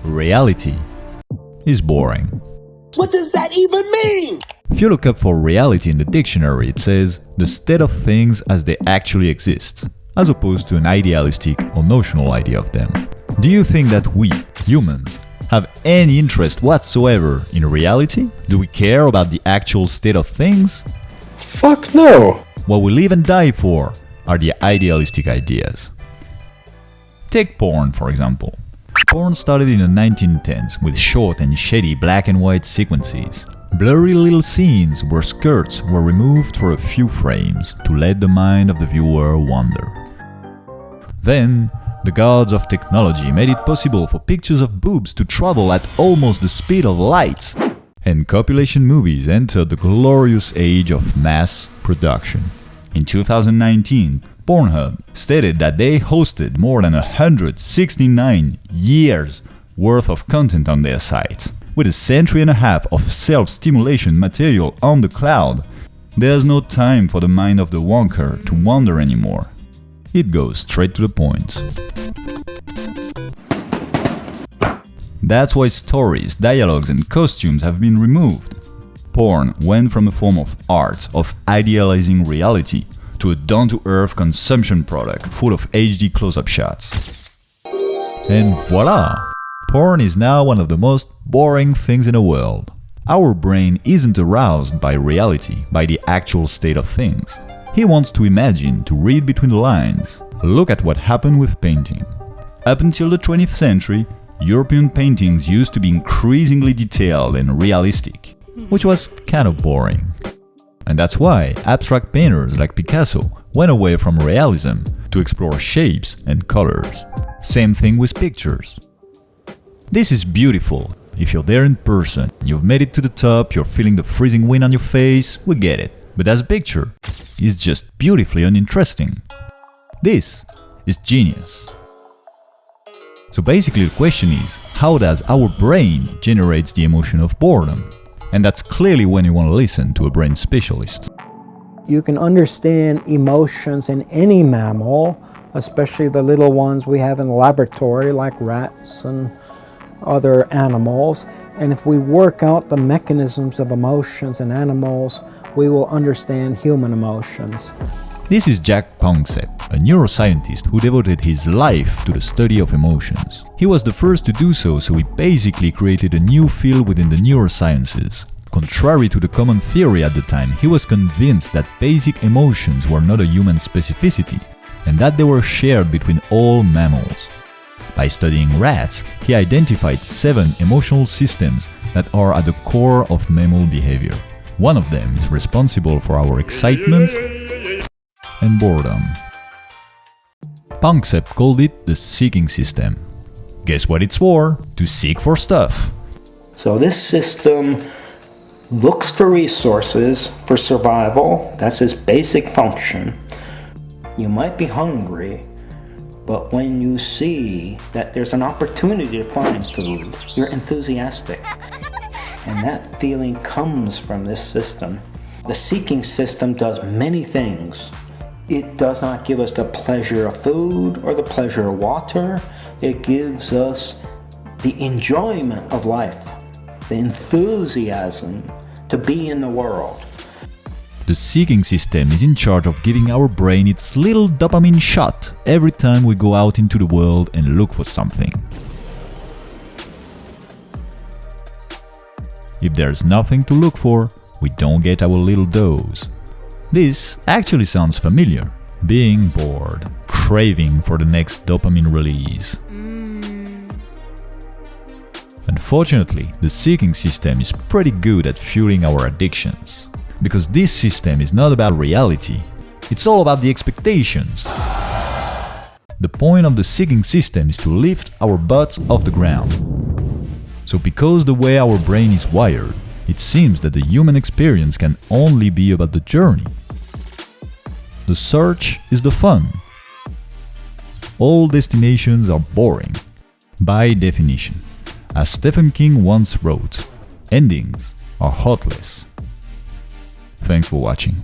reality is boring. What does that even mean? If you look up for reality in the dictionary, it says the state of things as they actually exist, as opposed to an idealistic or notional idea of them. Do you think that we, humans, have any interest whatsoever in reality? Do we care about the actual state of things? Fuck no! What we live and die for are the idealistic ideas. Take porn, for example. Porn started in the 1910s with short and shady black and white sequences. Blurry little scenes where skirts were removed for a few frames to let the mind of the viewer wander. Then, the gods of technology made it possible for pictures of boobs to travel at almost the speed of light, and compilation movies entered the glorious age of mass production. In 2019, Pornhub stated that they hosted more than 169 years worth of content on their site. With a century and a half of self-stimulation material on the cloud, there's no time for the mind of the wonker to wander anymore. It goes straight to the point. That's why stories, dialogues and costumes have been removed. Porn went from a form of art, of idealizing reality, to a down-to-earth consumption product full of HD close-up shots. And voila! Porn is now one of the most boring things in the world. Our brain isn't aroused by reality, by the actual state of things. He wants to imagine, to read between the lines. Look at what happened with painting. Up until the 20th century, European paintings used to be increasingly detailed and realistic, which was kind of boring. And that's why abstract painters like Picasso went away from realism to explore shapes and colors. Same thing with pictures. This is beautiful. If you're there in person, you've made it to the top, you're feeling the freezing wind on your face, we get it. But as a picture, it's just beautifully uninteresting. This is genius. So basically the question is, how does our brain generate the emotion of boredom? And that's clearly when you want to listen to a brain specialist. You can understand emotions in any mammal, especially the little ones we have in the laboratory like rats and other animals. And if we work out the mechanisms of emotions in animals, we will understand human emotions. This is Jack Panksepp, a neuroscientist who devoted his life to the study of emotions. He was the first to do so he basically created a new field within the neurosciences. Contrary to the common theory at the time, he was convinced that basic emotions were not a human specificity, and that they were shared between all mammals. By studying rats, he identified 7 emotional systems that are at the core of mammal behavior. One of them is responsible for our excitement and boredom. Panksepp called it the seeking system. Guess what it's for? To seek for stuff. So this system looks for resources for survival. That's its basic function. You might be hungry, but when you see that there's an opportunity to find food, you're enthusiastic. And that feeling comes from this system. The seeking system does many things. It does not give us the pleasure of food or the pleasure of water. It gives us the enjoyment of life, the enthusiasm to be in the world. The seeking system is in charge of giving our brain its little dopamine shot every time we go out into the world and look for something. If there's nothing to look for, we don't get our little dose. This actually sounds familiar. Being bored, craving for the next dopamine release. Unfortunately, the seeking system is pretty good at fueling our addictions. Because this system is not about reality, it's all about the expectations. The point of the seeking system is to lift our butts off the ground. So because the way our brain is wired, it seems that the human experience can only be about the journey. The search is the fun. All destinations are boring, by definition. As Stephen King once wrote, endings are hopeless. Thanks for watching.